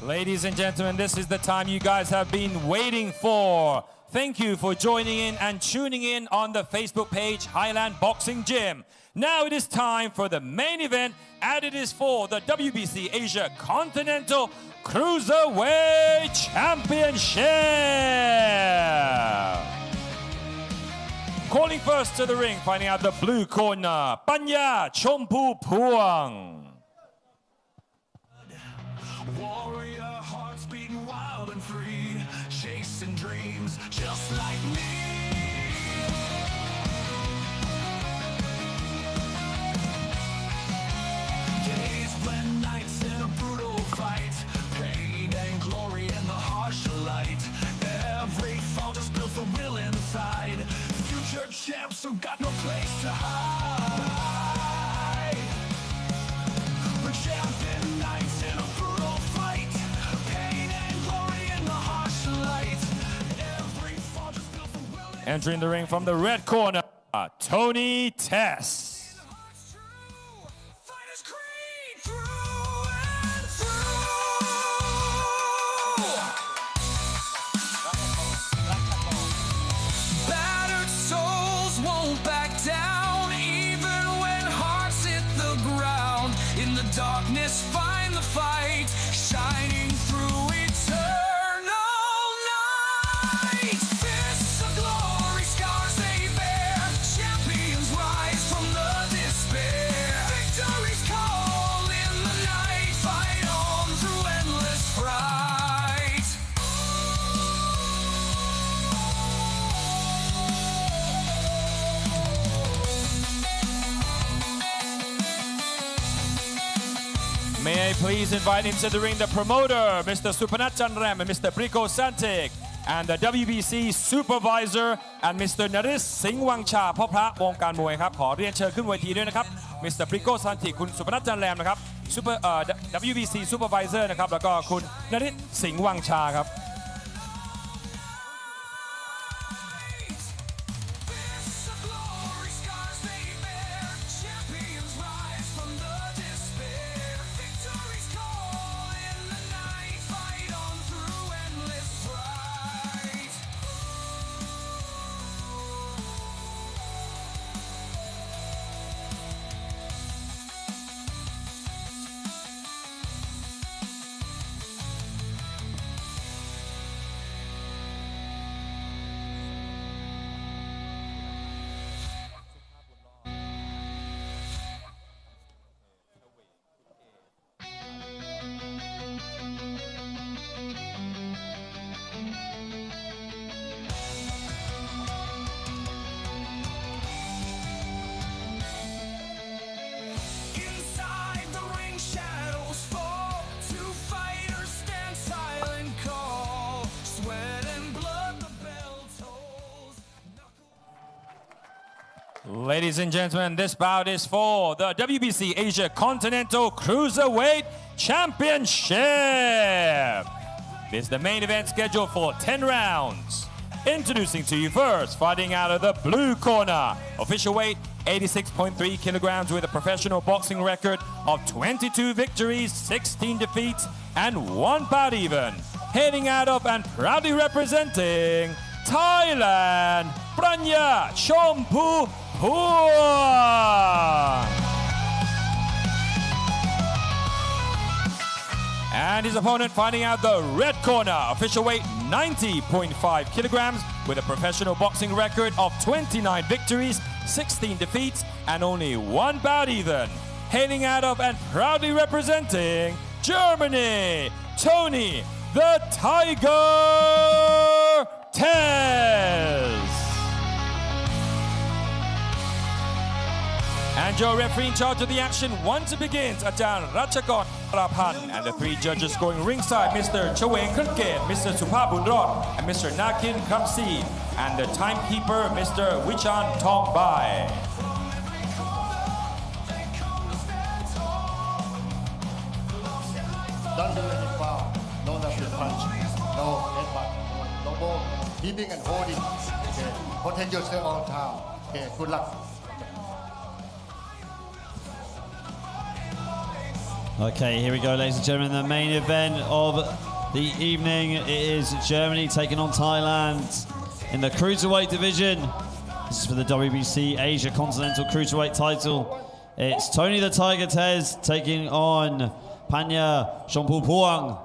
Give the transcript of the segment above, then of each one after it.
Ladies and gentlemen, this is the time you guys have been waiting for. Thank you for joining in and tuning in on the Facebook page Highland Boxing Gym. Now it is time for the main event, and it is for the WBC Asia Continental Cruiserweight Championship. Calling first to the ring, finding out the blue corner, Panya Chomphoophuang. Warrior hearts beating wild and free, chasing dreams just like me. Days blend nights in a brutal fight, pain and glory in the harsh light. Every fall just builds the will inside. Future champs who got no place to hide. We're champion nights in a brutal fight, pain and glory in the harsh light. Every fall just builds the will. Entering the ring from the red corner, Toni Thes. Fighters creed through and through. Battered souls won't back down, even when hearts hit the ground. In the darkness, find the fight, shining through eternal night. Fists of glory, scars they bear. Champions rise from the despair. Victory's call in the night. Fight on through endless fright. May I please invite into the ring the promoter, Mr. Supanat Chanram and Mr. Briko Santik, and the WBC supervisor and Mr. Naris Singwangcha พ่อพระวงการมวยครับขอเรียนเชิญขึ้นเวทีด้วยนะครับ Mr. Briko Santik คุณสุพนัทจันแรมนะครับ WBC supervisor นะครับแล้วก็คุณนริศสิงห์วังชาครับ Fists of glory, scars they bear. Champions rise from the despair. Victory's call in the night. Fight on through endless fright. Inside the ring, shadows fall. Two fighters stand silent, call. Sweat and blood, the bell tolls. Ladies and gentlemen, this bout is for the WBC Asia Continental Cruiserweight Championship. This is the main event scheduled for 10 rounds. Introducing to you first, fighting out of the blue corner, official weight 86.3 kilograms with a professional boxing record of 22 victories, 16 defeats, and 1 bout even. Heading out of and proudly representing Thailand, Panya Chomphoophuang. And his opponent fighting out the red corner, official weight 90.5 kilograms with a professional boxing record of 29 victories, 16 defeats, and only 1 bout even. Hailing out of and proudly representing Germany, Toni the Tiger Thes. And your referee in charge of the action once it begins, Ajahn Ratchakon Rapan, and the 3 judges going ringside, Mr. Chaweng Krunket, Mr. Supha Bunrod, and Mr. Nakin Kramsi, and the timekeeper, Mr. Wichan Tongbai. Don't do any foul. No nothing punch. No headbutt. No ball. Hitting and holding. Okay. Protect yourself all the time. Okay. Good luck. Okay, here we go, ladies and gentlemen. The main event of the evening. It is Germany taking on Thailand in the Cruiserweight division. This is for the WBC Asia Continental Cruiserweight title. It's Toni the Tiger Thes taking on Panya Chomphoophuang.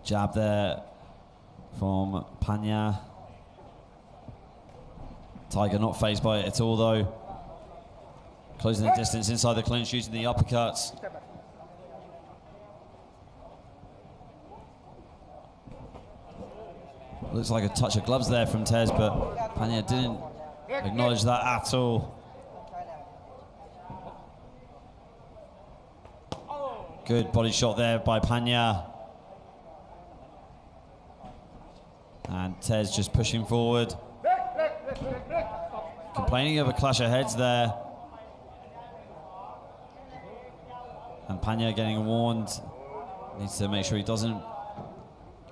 Jab there from Panya. Tiger not phased by it at all though. Closing the distance inside the clinch using the uppercuts. Looks like a touch of gloves there from Thes, but Panya didn't acknowledge that at all. Good body shot there by Panya. And Thes just pushing forward. Complaining of a clash of heads there. And Panya getting warned. Needs to make sure he doesn't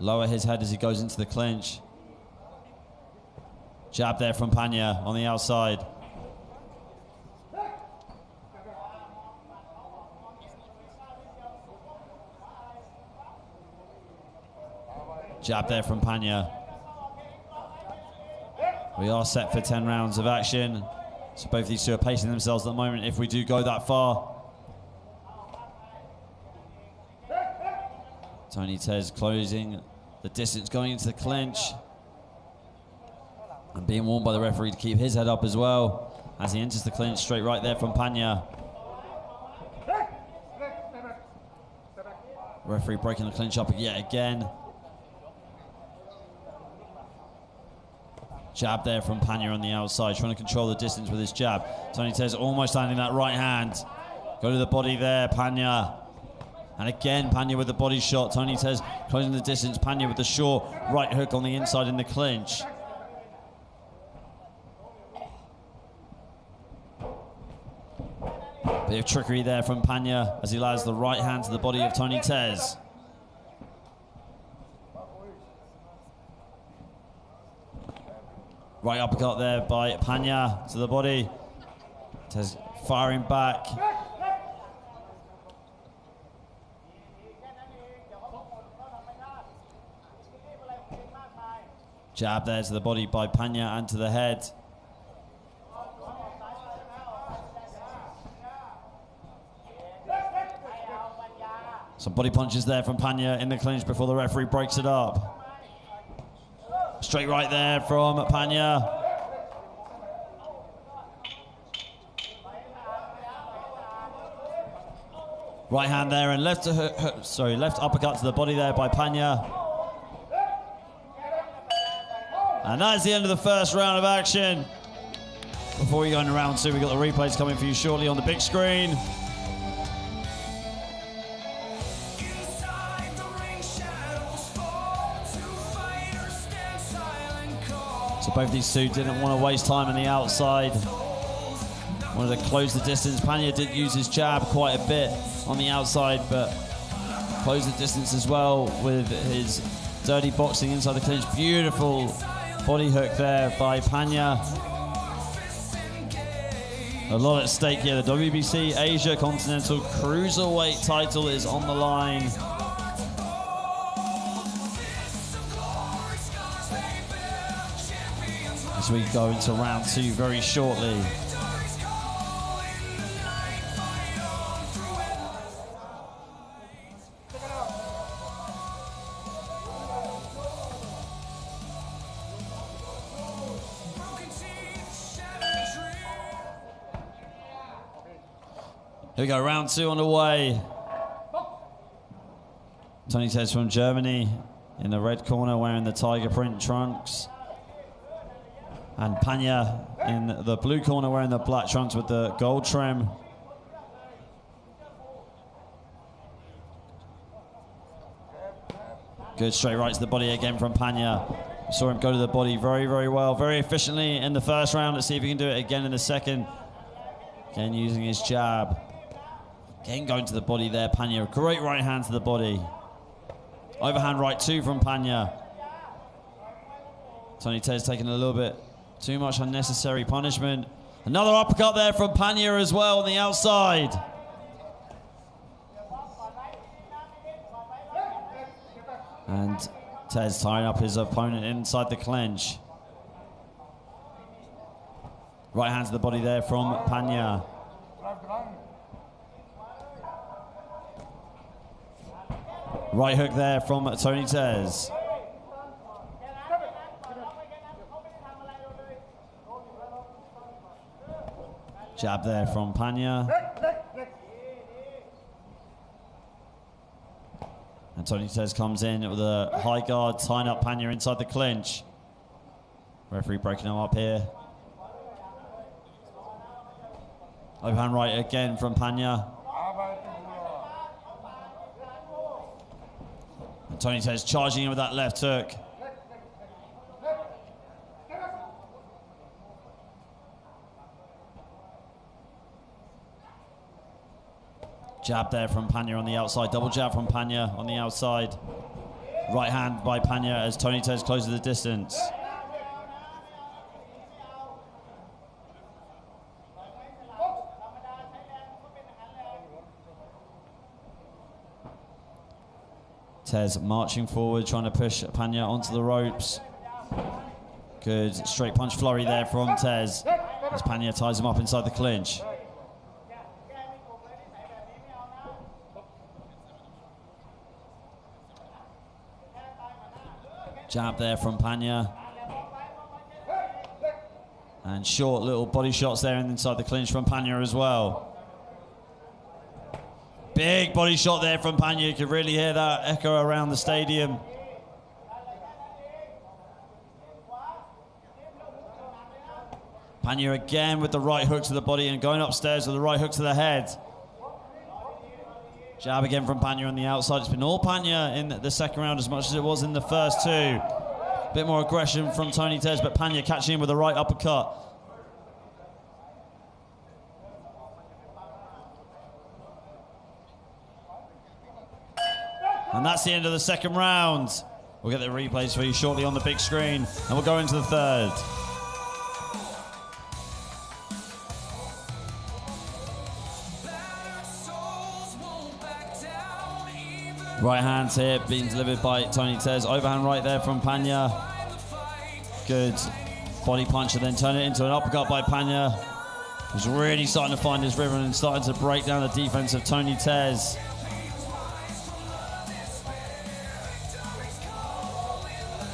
lower his head as he goes into the clinch. Jab there from Panya on the outside. Jab there from Panya. We are set for 10 rounds of action. So both these two are pacing themselves at the moment if we do go that far. Toni Thes closing the distance, going into the clinch. And being warned by the referee to keep his head up as well as he enters the clinch. Straight right there from Panya. Referee breaking the clinch up yet again. Jab there from Panya on the outside, trying to control the distance with his jab. Toni Thes almost landing that right hand. Go to the body there, Panya. And again, Panya with the body shot. Toni Thes closing the distance. Panya with the short right hook on the inside in the clinch. Bit of trickery there from Panya as he allows the right hand to the body of Toni Thes. Right uppercut there by Panya to the body. Thes firing back. Jab there to the body by Panya and to the head. Some body punches there from Panya in the clinch before the referee breaks it up. Straight right there from Panya. Right hand there and left uppercut to the body there by Panya. And that is the end of the first round of action. Before we go into round two, we've got the replays coming for you shortly on the big screen. So both these two didn't want to waste time on the outside. Wanted to close the distance. Panya did use his jab quite a bit on the outside, but closed the distance as well with his dirty boxing inside the clinch. Beautiful body hook there by Panya. A lot at stake here. The WBC Asia Continental Cruiserweight title is on the line. As we go into round two very shortly. Here we go, round two on the way. Toni Thes from Germany in the red corner wearing the tiger print trunks. And Panya in the blue corner wearing the black trunks with the gold trim. Good straight right to the body again from Panya. We saw him go to the body very, very well, very efficiently in the first round. Let's see if he can do it again in the second. Again, using his jab. Again, going to the body there, Panya. Great right hand to the body. Overhand right two from Panya. Toni Thes taking a little bit too much unnecessary punishment. Another uppercut there from Panya as well on the outside. And Thes tying up his opponent inside the clinch. Right hand to the body there from Panya. Right hook there from Toni Thes. Jab there from Panya. And Toni Thes comes in with a high guard, tying up Panya inside the clinch. Referee breaking him up here. Overhand right again from Panya. And Toni Thes charging in with that left hook. Jab there from Panya on the outside. Double jab from Panya on the outside. Right hand by Panya as Toni Thes closes the distance. Thes marching forward, trying to push Panya onto the ropes. Good straight punch flurry there from Thes as Panya ties him up inside the clinch. Jab there from Panya. And short little body shots there inside the clinch from Panya as well. Big body shot there from Panya. You could really hear that echo around the stadium. Panya again with the right hook to the body and going upstairs with the right hook to the head. Jab again from Panya on the outside. It's been all Panya in the second round as much as it was in the first two. A bit more aggression from Toni Thes, but Panya catching him with the right uppercut. And that's the end of the second round. We'll get the replays for you shortly on the big screen, and we'll go into the third. Right hands here being delivered by Toni Thes. Overhand right there from Panya. Good body punch and then turn it into an uppercut by Panya. He's really starting to find his rhythm and starting to break down the defense of Toni Thes.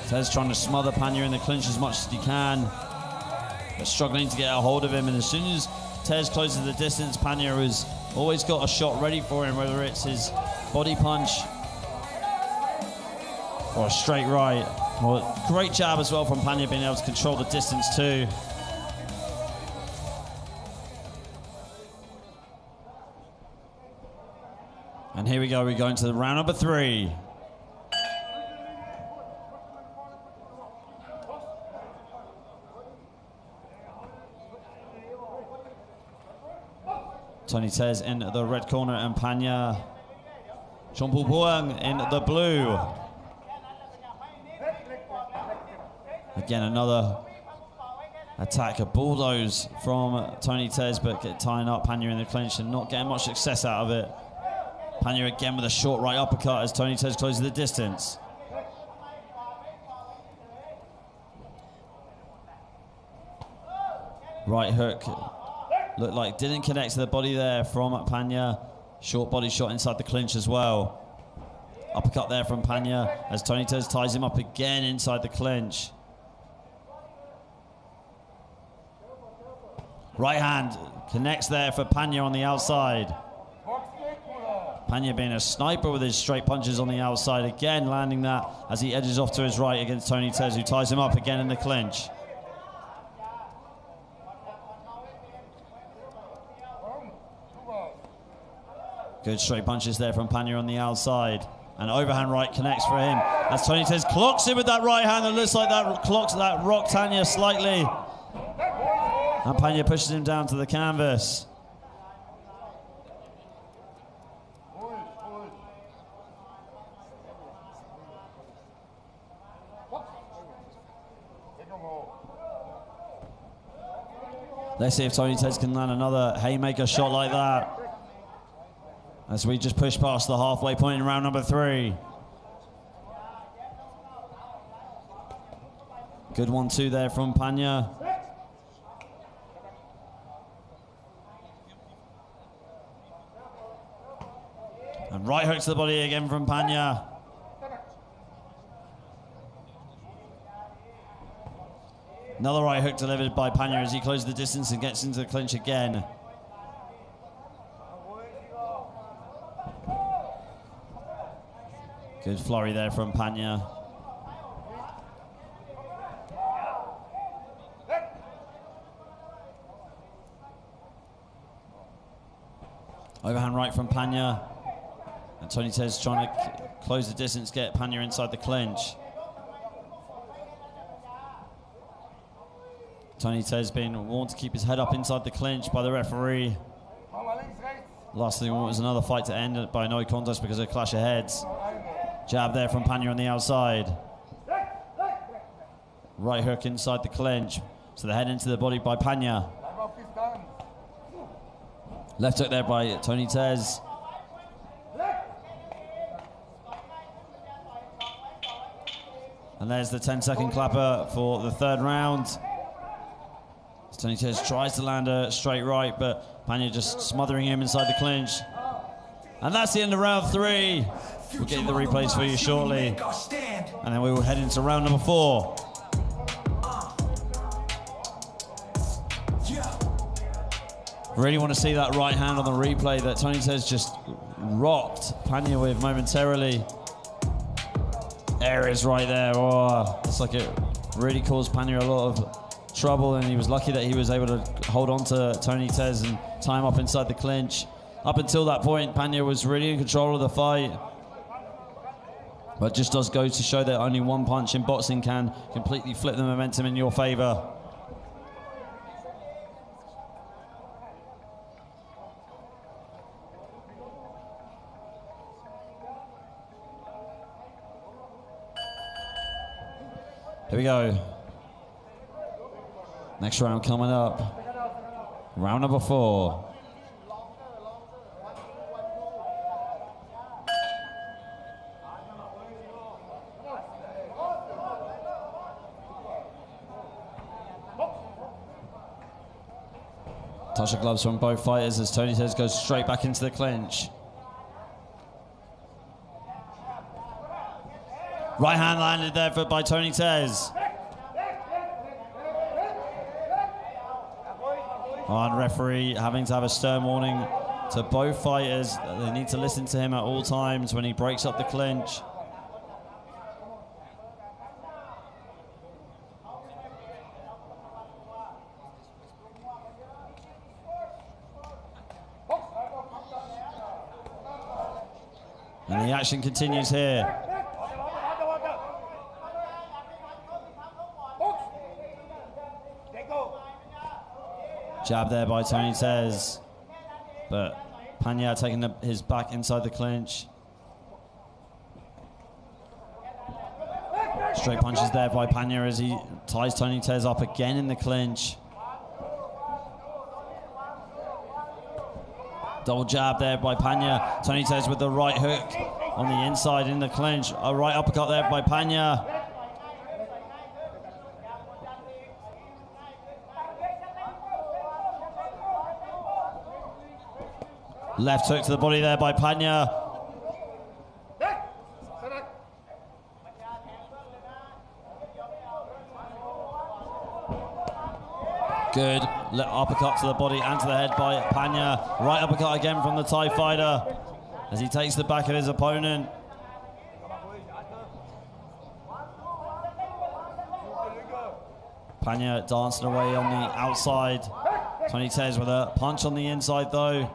Thes trying to smother Panya in the clinch as much as he can, but struggling to get a hold of him. And as soon as Thes closes the distance, Panya has always got a shot ready for him, whether it's his body punch or a straight right. Well, great jab as well from Panya, being able to control the distance too. And here we go, we're going to the round number 3. Toni Thes in the red corner and Panya Chomphoophuang in the blue. Again, another attack, a bulldoze from Toni Thes, but tying up Panya in the clinch and not getting much success out of it. Panya again with a short right uppercut as Toni Thes closes the distance. Right hook, looked like didn't connect to the body there from Panya. Short body shot inside the clinch as well. Uppercut there from Panya as Toni Thes ties him up again inside the clinch. Right hand connects there for Panya on the outside. Panya being a sniper with his straight punches on the outside, again landing that as he edges off to his right against Toni Thes, who ties him up again in the clinch. Good straight punches there from Panya on the outside. And overhand right connects for him as Toni Thes clocks him with that right hand and looks like that clocks that rocked Panya slightly. And Panya pushes him down to the canvas. Let's see if Toni Thes can land another haymaker shot like that. As we just push past the halfway point in round number 3. Good 1-2 there from Panya. And right hook to the body again from Panya. Another right hook delivered by Panya as he closes the distance and gets into the clinch again. Good flurry there from Panya. Overhand right from Panya. And Toni Thes trying to close the distance, get Panya inside the clinch. Toni Thes being warned to keep his head up inside the clinch by the referee. Last thing was another fight to end by no contest because of a clash of heads. Jab there from Panya on the outside. Right hook inside the clinch. So the head into the body by Panya. Left hook there by Toni Thes. And there's the 10-second clapper for the 3rd round. Toni Thes tries to land a straight right, but Panya just smothering him inside the clinch. And that's the end of round 3. We'll get the replays for you shortly. And then we will head into round number 4. Really want to see that right hand on the replay that Toni Thes just rocked Panya with momentarily. There is right there. Oh, it's like it really caused Panya a lot of trouble, and he was lucky that he was able to hold on to Toni Thes and tie him up inside the clinch. Up until that point, Panya was really in control of the fight. But it just does go to show that only one punch in boxing can completely flip the momentum in your favor. Here we go. Next round coming up. Round number 4. Touch of gloves from both fighters as Toni Thes goes straight back into the clinch. Right hand landed there by Toni Thes. And referee having to have a stern warning to both fighters. They need to listen to him at all times when he breaks up the clinch. And the action continues here. Jab there by Toni Thes, but Panya taking his back inside the clinch. Straight punches there by Panya as he ties Toni Thes up again in the clinch. Double jab there by Panya. Toni Thes with the right hook on the inside in the clinch. A right uppercut there by Panya. Left hook to the body there by Panya. Good uppercut to the body and to the head by Panya. Right uppercut again from the Thai fighter as he takes the back of his opponent. Panya dancing away on the outside. Toni Thes with a punch on the inside though.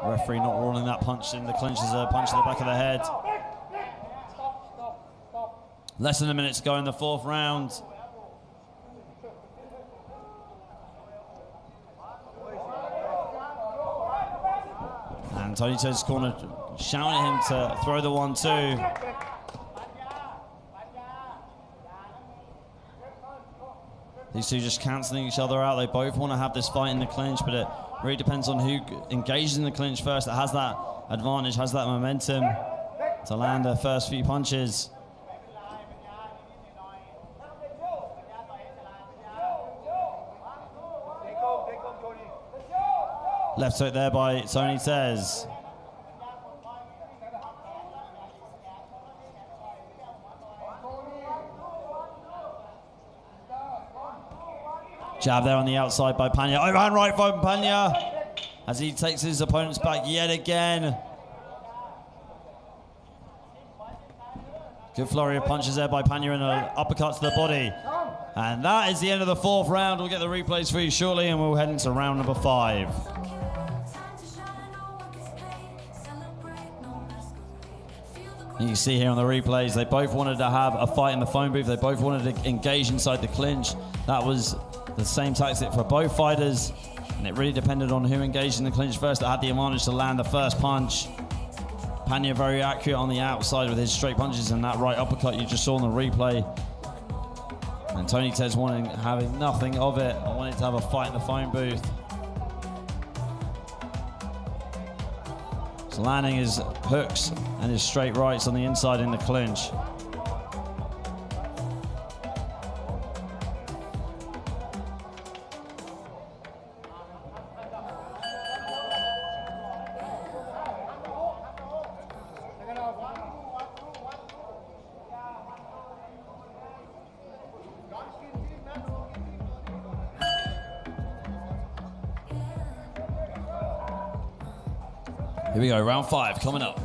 Referee not ruling that punch in the clinch as a punch to the back of the head. Less than a minute to go in the 4th round. And Toni Thes' corner shouting at him to throw the 1-2. These two just cancelling each other out. They both want to have this fight in the clinch, but it really depends on who engages in the clinch first. That has that advantage, has that momentum to land their first few punches. Left hook there by Toni Thes. Jab there on the outside by Panya. Overhand right from Panya as he takes his opponent's back yet again. Good flurry of punches there by Panya and an uppercut to the body. And that is the end of the 4th round. We'll get the replays for you shortly and we'll head into round number 5. You can see here on the replays, they both wanted to have a fight in the phone booth. They both wanted to engage inside the clinch. That was the same tactic for both fighters. And it really depended on who engaged in the clinch first that had the advantage to land the first punch. Panya very accurate on the outside with his straight punches and that right uppercut you just saw on the replay. And Toni Thes having nothing of it. I wanted to have a fight in the phone booth. So landing his hooks and his straight rights on the inside in the clinch. Here we go, round 5 coming up.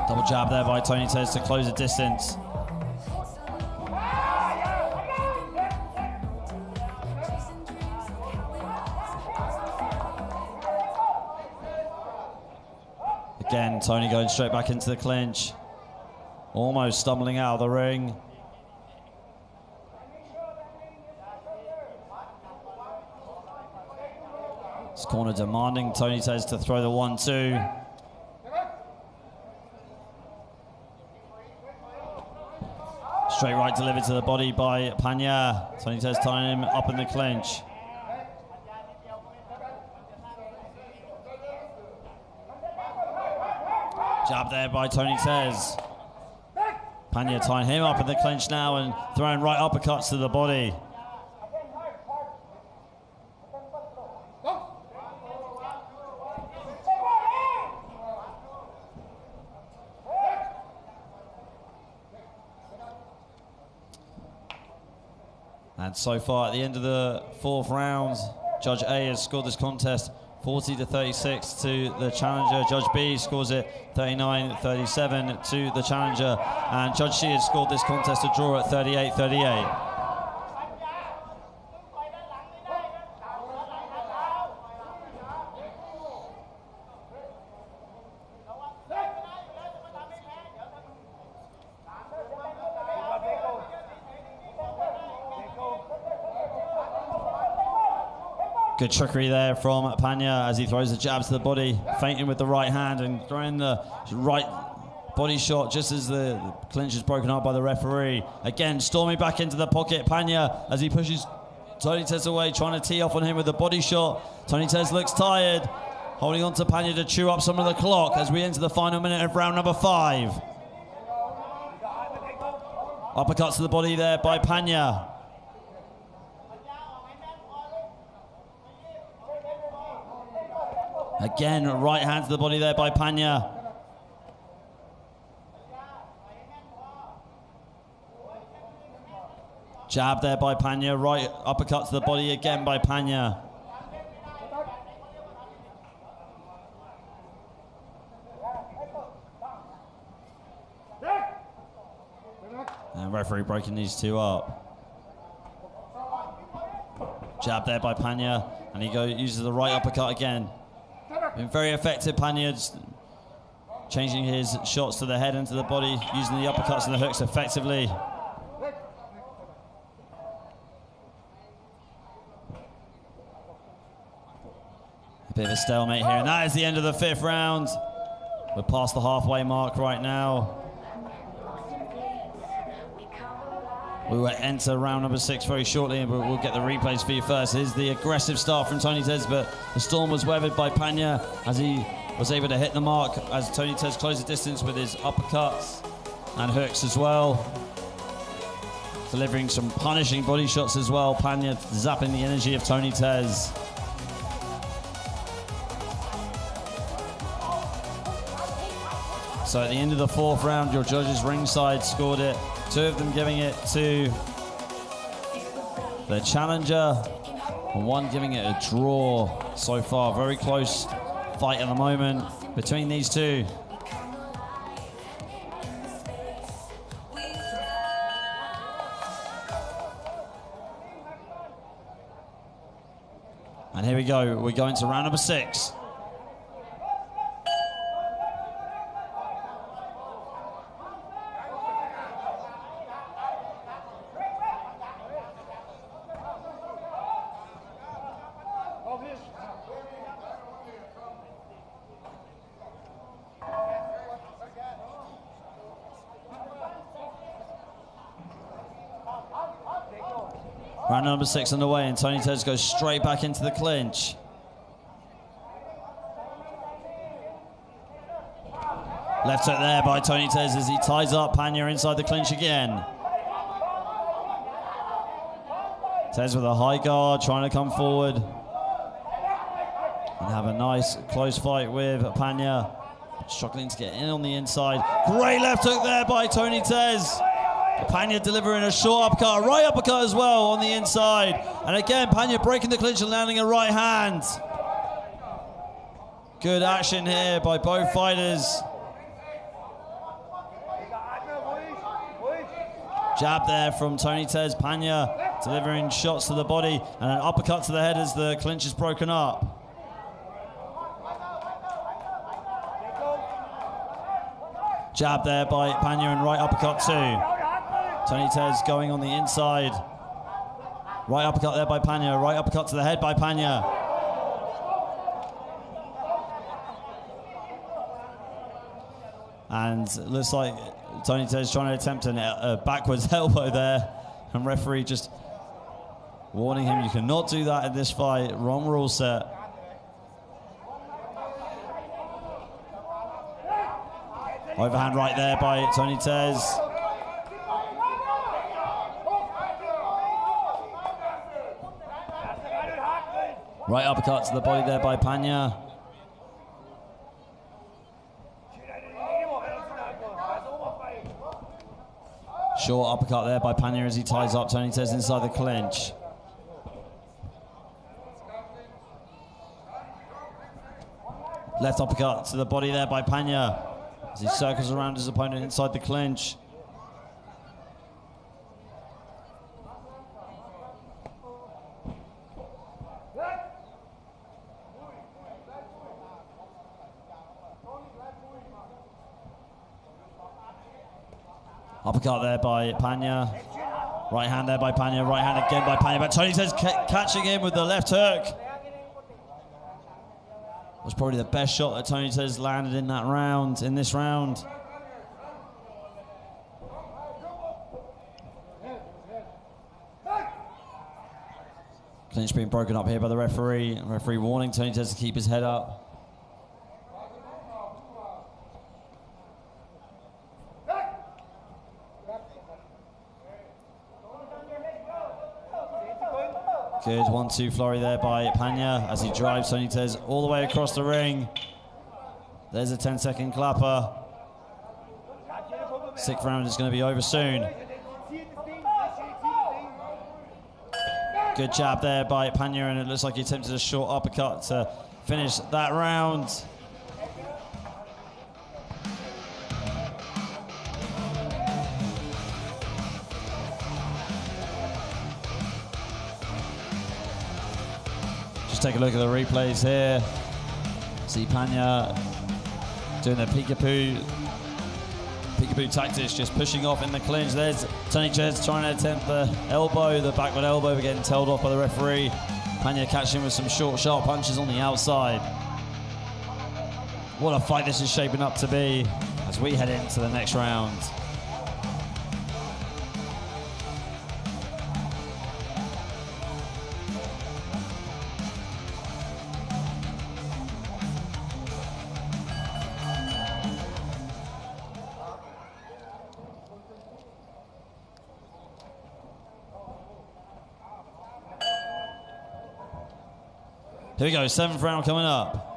Double jab there by Toni Thes to close the distance. Again, Toni going straight back into the clinch. Almost stumbling out of the ring. This corner demanding Toni Thes to throw the 1-2. Straight right delivered to the body by Panya. Toni Thes tying him up in the clinch. Jab there by Toni Thes. Panya tying him up in the clinch now and throwing right uppercuts to the body. And so far at the end of the 4th round, Judge A has scored this contest 40-36 to the challenger. Judge B scores it 39-37 to the challenger. And Judge C has scored this contest a draw at 38-38. Good trickery there from Panya as he throws the jabs to the body, feinting with the right hand and throwing the right body shot just as the clinch is broken up by the referee. Again, storming back into the pocket, Panya, as he pushes Toni Thes away, trying to tee off on him with the body shot. Toni Thes looks tired, holding on to Panya to chew up some of the clock as we enter the final minute of round number 5. Uppercuts to the body there by Panya. Again, right hand to the body there by Panya. Jab there by Panya, right uppercut to the body again by Panya. And referee breaking these two up. Jab there by Panya, and he uses the right uppercut again. Been very effective, Panya, changing his shots to the head and to the body, using the uppercuts and the hooks effectively. A bit of a stalemate here, and that is the end of the 5th round. We're past the halfway mark right now. We will enter round number 6 very shortly, and we'll get the replays for you first. Here's the aggressive start from Toni Thes, but the storm was weathered by Panya as he was able to hit the mark as Toni Thes closed the distance with his uppercuts and hooks as well. Delivering some punishing body shots as well. Panya zapping the energy of Toni Thes. So at the end of the 4th round, your judges ringside scored it. 2 of them giving it to the challenger, and 1 giving it a draw so far. Very close fight at the moment between these 2. And here we go. We're going to round number 6. Round number 6 underway, and Toni Thes goes straight back into the clinch. Left hook there by Toni Thes as he ties up Panya inside the clinch again. Thes with a high guard, trying to come forward and have a nice close fight with Panya. Struggling to get in on the inside. Great left hook there by Toni Thes. Panya delivering a short uppercut, a right uppercut as well on the inside. And again, Panya breaking the clinch and landing a right hand. Good action here by both fighters. Jab there from Toni Thes. Panya delivering shots to the body and an uppercut to the head as the clinch is broken up. Jab there by Panya and right uppercut too. Toni Thes going on the inside. Right uppercut there by Panya. Right uppercut to the head by Panya. And it looks like Toni Thes trying to attempt a backwards elbow there. And referee just warning him, you cannot do that in this fight. Wrong rule set. Overhand right there by Toni Thes. Right uppercut to the body there by Panya. Short uppercut there by Panya as he ties up Toni Thes inside the clinch. Left uppercut to the body there by Panya as he circles around his opponent inside the clinch. Uppercut there by Panya. Right hand there by Panya. Right hand again by Panya. But Toni Thes catching him with the left hook. Was probably the best shot that Toni Thes landed in that round, in this round. Clinch being broken up here by the referee. Referee warning Toni Thes to keep his head up. Good 1-2 flurry there by Panya as he drives Toni Thes all the way across the ring. There's a 10-second clapper. 6th round is going to be over soon. Good jab there by Panya, and it looks like he attempted a short uppercut to finish that round. Take a look at the replays here. See Panya doing the peekaboo tactics, just pushing off in the clinch. There's Toni Thes trying to attempt the elbow, the backward elbow, but getting tailed off by the referee. Panya catching with some short, sharp punches on the outside. What a fight this is shaping up to be as we head into the next round. Here we go, 7th round coming up.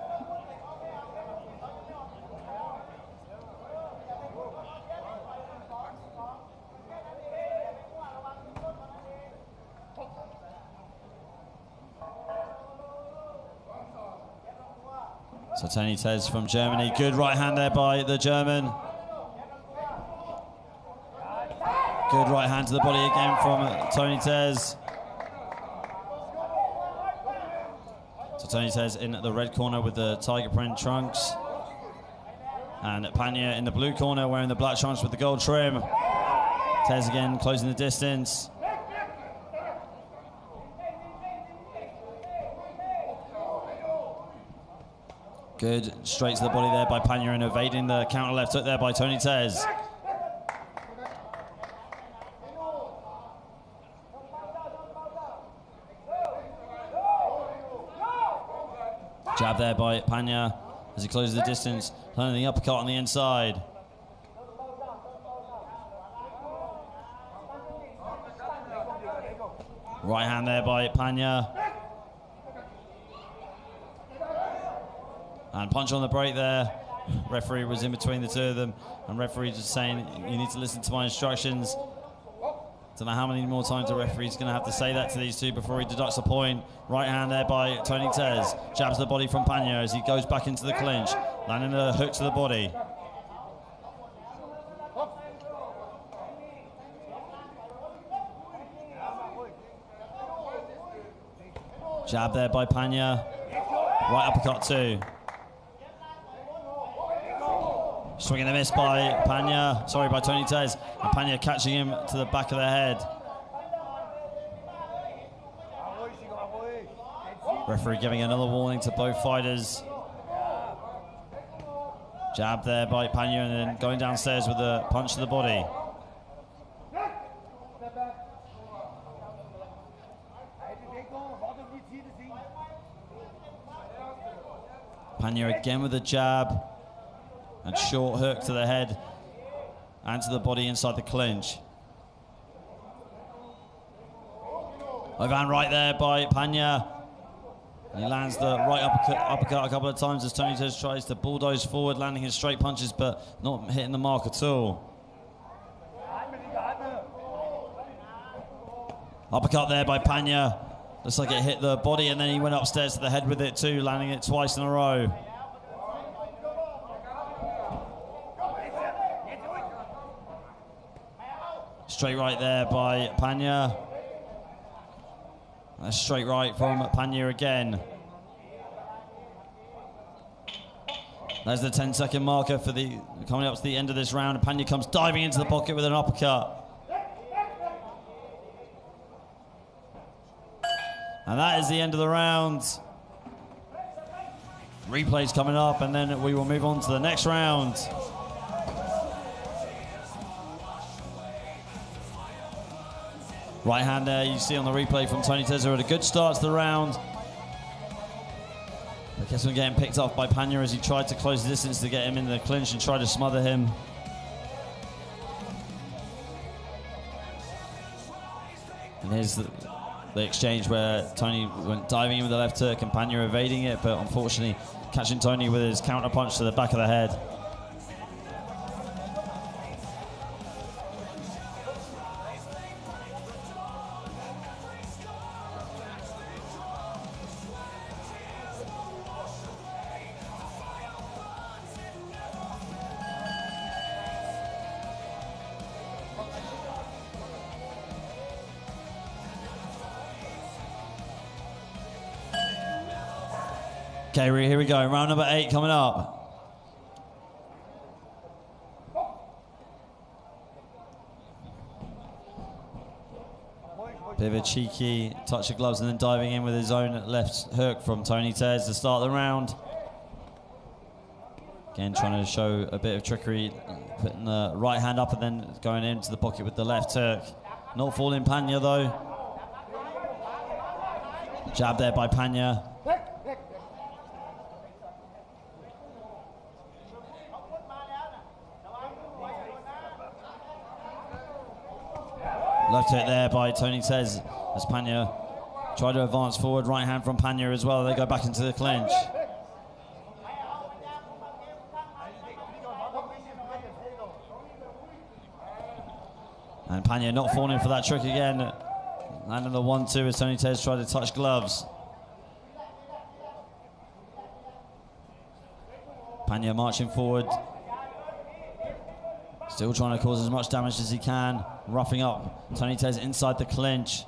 So Toni Thes from Germany. Good right hand there by the German. Good right hand to the body again from Toni Thes. So Toni Thes in the red corner with the tiger print trunks. And Panya in the blue corner wearing the black trunks with the gold trim. Thes again closing the distance. Good, straight to the body there by Panya and evading the counter left hook there by Toni Thes. Jab there by Panya as he closes the distance, landing the uppercut on the inside. Right hand there by Panya. And punch on the break there. Referee was in between the two of them, and referee just saying, you need to listen to my instructions. Don't know how many more times the referee's going to have to say that to these two before he deducts a point. Right hand there by Toni Thes. Jabs the body from Panya as he goes back into the clinch, landing a hook to the body. Jab there by Panya. Right uppercut too. Swing and a miss by Panya, sorry, by Toni Thes. And Panya catching him to the back of the head. Referee giving another warning to both fighters. Jab there by Panya and then going downstairs with a punch to the body. Panya again with a jab. And short hook to the head and to the body inside the clinch. Overhand right there by Panya. And he lands the right uppercut a couple of times as Toni Thes tries to bulldoze forward, landing his straight punches, but not hitting the mark at all. Uppercut there by Panya. Looks like it hit the body, and then he went upstairs to the head with it too, landing it twice in a row. Straight right there by Panya. A straight right from Panya again. There's the 10-second marker for the coming up to the end of this round. Panya comes diving into the pocket with an uppercut. And that is the end of the round. Replays coming up, and then we will move on to the next round. Right hand there, you see on the replay from Toni Thes, had a good start to the round. But kept on getting picked off by Panya as he tried to close the distance to get him in the clinch and try to smother him. And here's the exchange where Toni went diving in with the left hook and Panya evading it, but unfortunately catching Toni with his counter punch to the back of the head. Okay, here we go. Round number 8 coming up. Bit of a cheeky touch of gloves and then diving in with his own left hook from Toni Thes to start the round. Again, trying to show a bit of trickery, putting the right hand up and then going into the pocket with the left hook. Not falling Panya though. Jab there by Panya. Left hook there by Toni Thes as Panya Try to advance forward, right hand from Panya as well. They go back into the clinch. And Panya not falling for that trick again. Landing the 1-2 as Toni Thes tried to touch gloves. Panya marching forward. Still trying to cause as much damage as he can. Roughing up Toni Thes inside the clinch.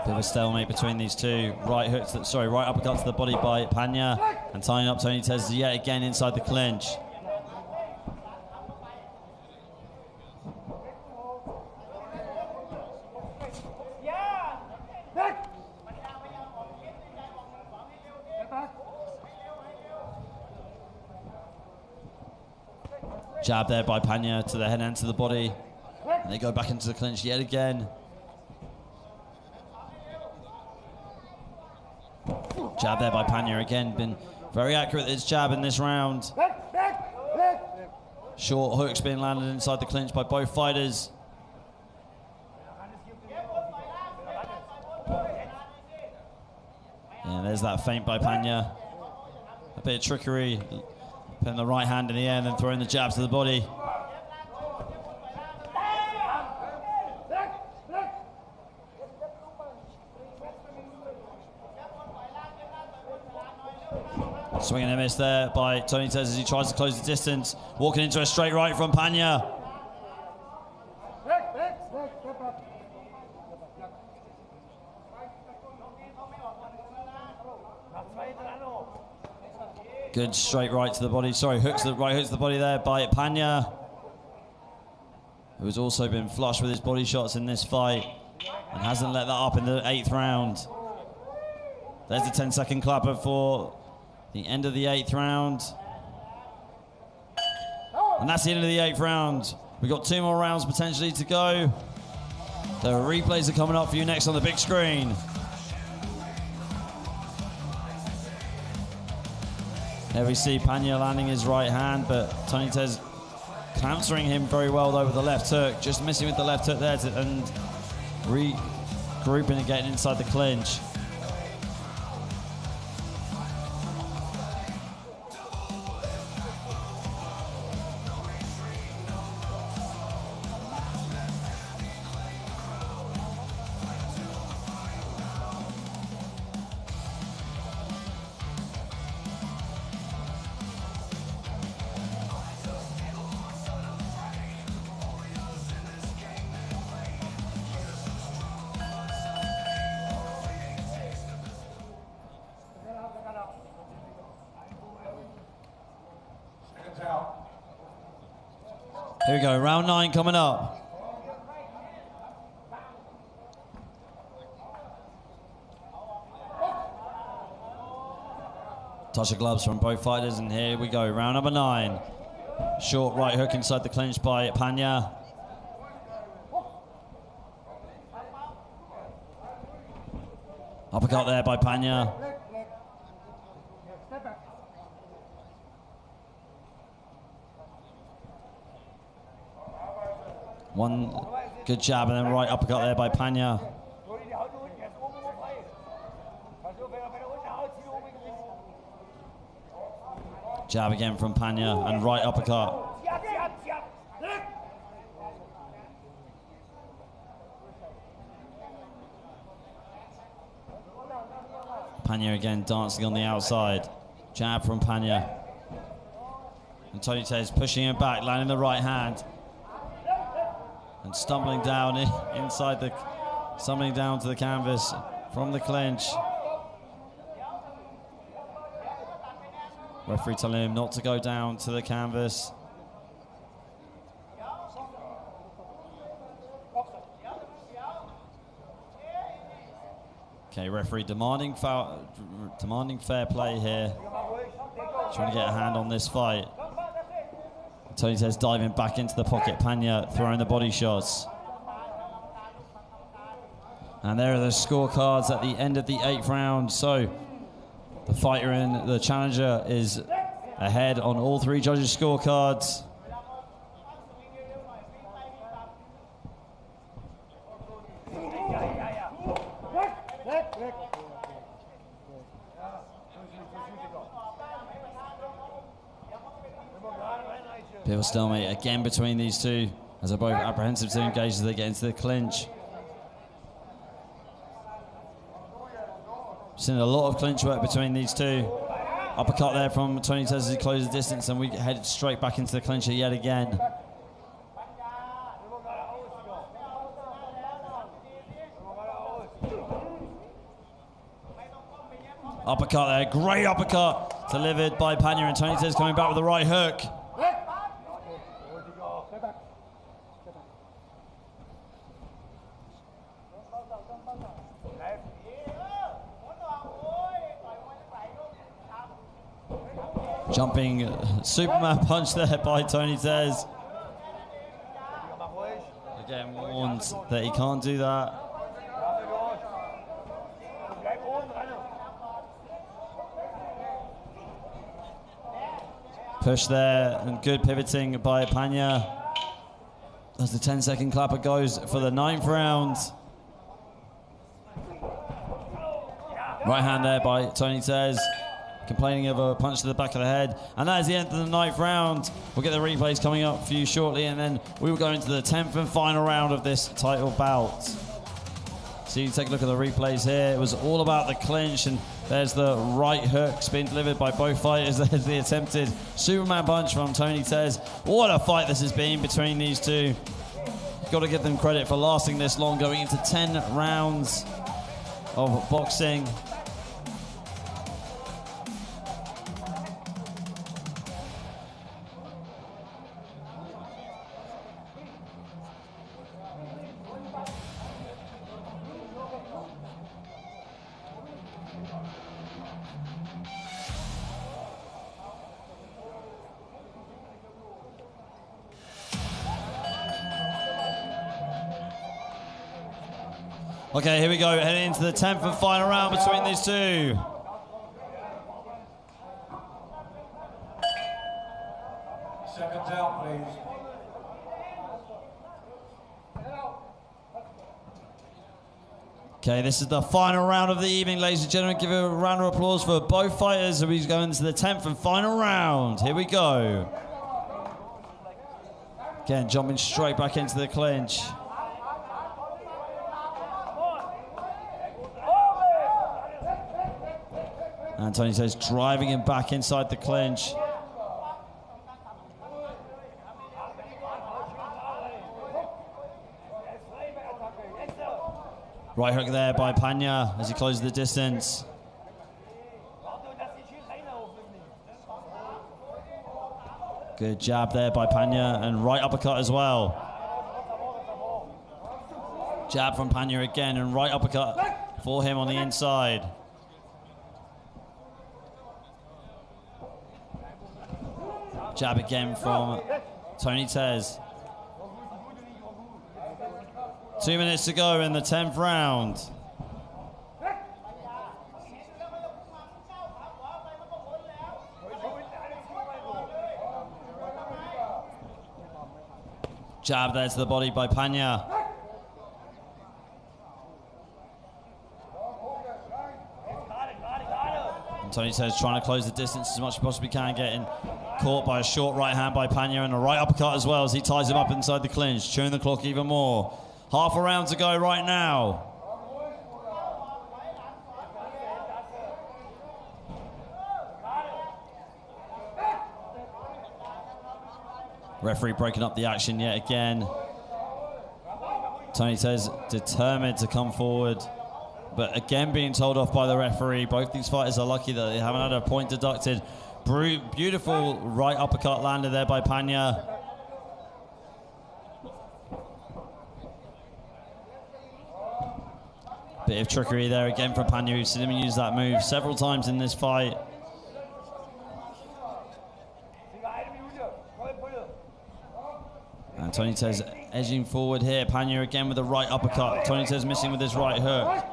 Bit of a stalemate between these two. Right uppercut to the body by Panya, and tying up Toni Thes yet again inside the clinch. Jab there by Panya to the head and to the body. And they go back into the clinch yet again. Jab there by Panya again. Been very accurate with his jab in this round. Short hooks being landed inside the clinch by both fighters. Yeah, there's that feint by Panya. A bit of trickery. Putting the right hand in the air and then throwing the jab to the body. Swing and a miss there by Toni Thes as he tries to close the distance. Walking into a straight right from Panya. Good straight right to the body. Sorry, hooks to the body there by Panya, who's also been flush with his body shots in this fight and hasn't let that up in the 8th round. There's the 10-second clapper for the end of the 8th round. And that's the end of the 8th round. We've got 2 more rounds potentially to go. The replays are coming up for you next on the big screen. There we see Panya landing his right hand, but Toni Thes countering him very well though with the left hook. Just missing with the left hook there and regrouping and getting inside the clinch. Here we go, round 9 coming up. Touch of gloves from both fighters, and here we go, round number 9. Short right hook inside the clinch by Panya. Uppercut there by Panya. One good jab and then right uppercut there by Panya. Jab again from Panya and right uppercut. Panya again dancing on the outside. Jab from Panya. And Toni Thes pushing him back, landing the right hand. And stumbling down stumbling down to the canvas from the clinch. Referee telling him not to go down to the canvas. Okay, referee demanding fair play here. Trying to get a hand on this fight. Toni Thes diving back into the pocket. Panya throwing the body shots. And there are the scorecards at the end of the 8th round. So the fighter and the challenger is ahead on all 3 judges' scorecards. Bit of a stalemate again between these two, as they're both apprehensive to engage as they get into the clinch. Seen a lot of clinch work between these two. Uppercut there from Toni Thes as he closes the distance, and we head straight back into the clincher yet again. Uppercut there, great uppercut delivered by Panya, and Toni Thes coming back with the right hook. Jumping Superman punch there by Toni Thes. Again warned that he can't do that. Push there and good pivoting by Panya. As the 10-second clapper goes for the 9th round. Right hand there by Toni Thes. Complaining of a punch to the back of the head. And that is the end of the 9th round. We'll get the replays coming up for you shortly, and then we will go into the 10th and final round of this title bout. So you take a look at the replays here. It was all about the clinch, and there's the right hooks being delivered by both fighters. There's the attempted Superman punch from Toni Thes. What a fight this has been between these two. Got to give them credit for lasting this long, going into 10 rounds of boxing. Okay, here we go, heading into the 10th and final round between these two. Seconds out, please. Okay, this is the final round of the evening, ladies and gentlemen. Give a round of applause for both fighters as we go into the 10th and final round. Here we go. Again, jumping straight back into the clinch. And Toni Thes driving him back inside the clinch. Right hook there by Panya as he closes the distance. Good jab there by Panya, and right uppercut as well. Jab from Panya again, and right uppercut for him on the inside. Jab again from Toni Thes. 2 minutes to go in the 10th round. Jab there to the body by Panya. And Toni Thes trying to close the distance as much as possibly can, getting caught by a short right hand by Panya and a right uppercut as well as he ties him up inside the clinch, chewing the clock even more. Half a round to go right now. Referee breaking up the action yet again. Toni Thes determined to come forward, but again being told off by the referee. Both these fighters are lucky that they haven't had a point deducted. Beautiful right uppercut landed there by Panya. Bit of trickery there again from Panya. We've seen him use that move several times in this fight. And Toni Thes edging forward here. Panya again with the right uppercut. Toni Thes missing with his right hook.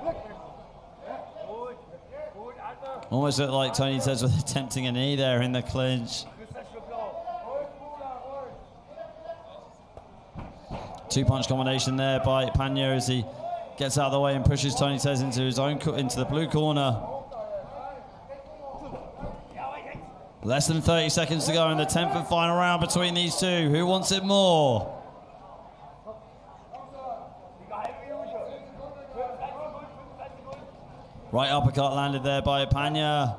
Almost looked like Toni Thes was attempting a knee there in the clinch. Two-punch combination there by Panya as he gets out of the way and pushes Toni Thes into the blue corner. Less than 30 seconds to go in the 10th and final round between these two. Who wants it more? Right uppercut landed there by Panya.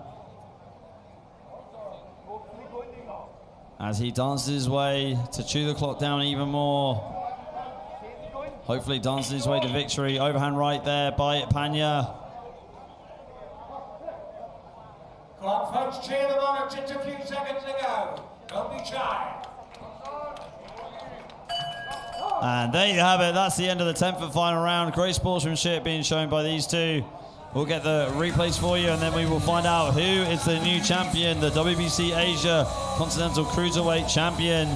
As he dances his way to chew the clock down even more. Hopefully dances his way to victory. Overhand right there by Panya. Clock folks, cheer them on, just a few seconds to go. Don't be shy. And there you have it. That's the end of the 10th and final round. Great sportsmanship being shown by these two. We'll get the replays for you, and then we will find out who is the new champion, the WBC Asia Continental Cruiserweight champion.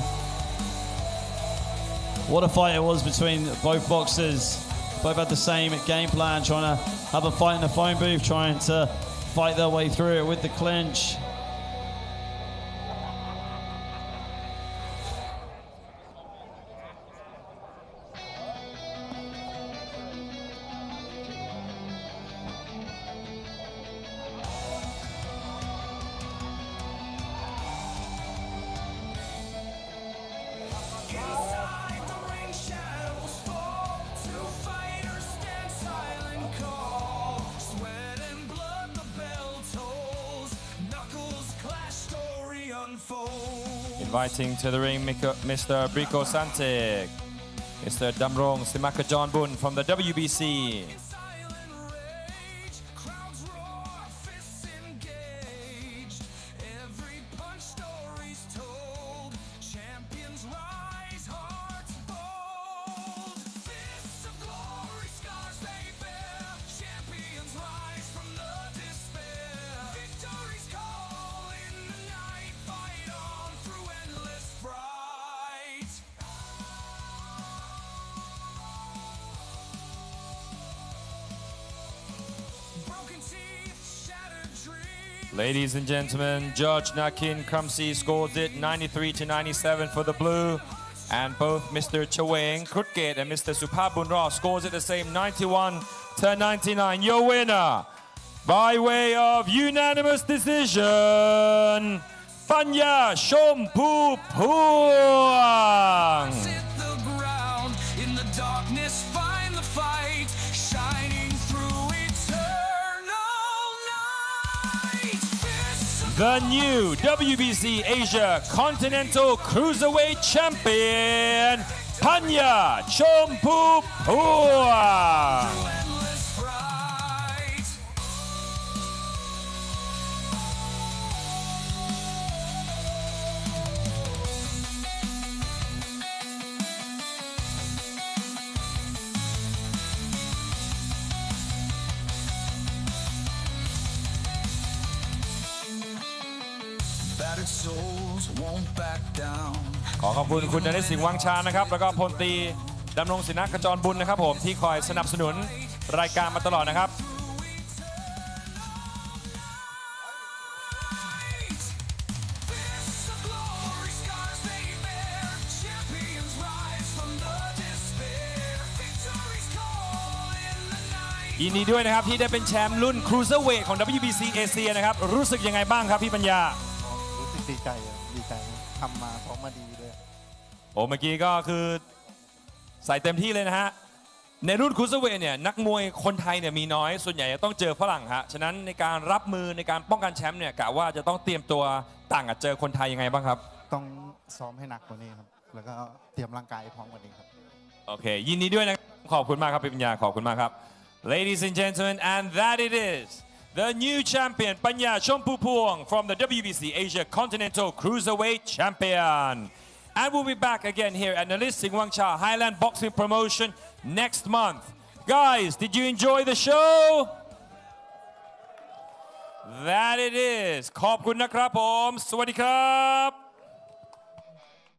What a fight it was between both boxers. Both had the same game plan, trying to have a fight in the phone booth, trying to fight their way through it with the clinch. Inviting to the ring Mr. Brico Santic, Mr. Damrong Simakajonbun from the WBC. Ladies and gentlemen, Judge Nakin Kramsi scores it 93-97 for the blue. And both Mr. Chaweng Krutgate and Mr. Supabunra scores it the same 91-99. Your winner, by way of unanimous decision, Panya Chomphoophuang. The new WBC Asia Continental Cruiserweight Champion, Panya Chomphoophuang.ขอขอบคุณคุณนฤทธิ์สิงห์วังชานะครับแล้วก็พลตรีดำรงศินขจรบุญนะครับผมที่คอยสนับสนุนรายการมาตลอดนะครับยินดีด้วยนะครับที่ได้เป็นแชมป์รุ่น Cruiserweight ของ WBC เอเชียนะครับรู้สึกยังไงบ้างครับพี่ปัญญารู้สึกดีใจทำมาซ้อมมาดีเลยโอ้เมื่อกี้ก็คือใส่เต็มที่เลยนะฮะในรุ่น Cruiserweight เนี่ยนักมวยคนไทยเนี่ยมีน้อยส่วนใหญ่จะต้องเจอฝรั่งฮะฉะนั้นในการรับมือในการป้องกันแชมป์เนี่ยกะว่าจะต้องเตรียมตัวต่างกับเจอคนไทยยังไงบ้างครับต้องซ้อมให้หนักกว่านี้ครับแล้วก็เตรียมร่างกายพร้อมกว่านี้ครับโอเคยินดีด้วยนะขอบคุณมากครับพี่ปัญญาขอบคุณมากครับ Ladies and gentlemen, and that it is the new champion Panya Chomphoophuang from the WBC Asia Continental Cruiserweight Champion. And we'll be back again here at Nalis Singwangcha Highland Boxing Promotion next month. Guys, did you enjoy the show? That it is. ขอบคุณนะครับผมสวัสดีครับ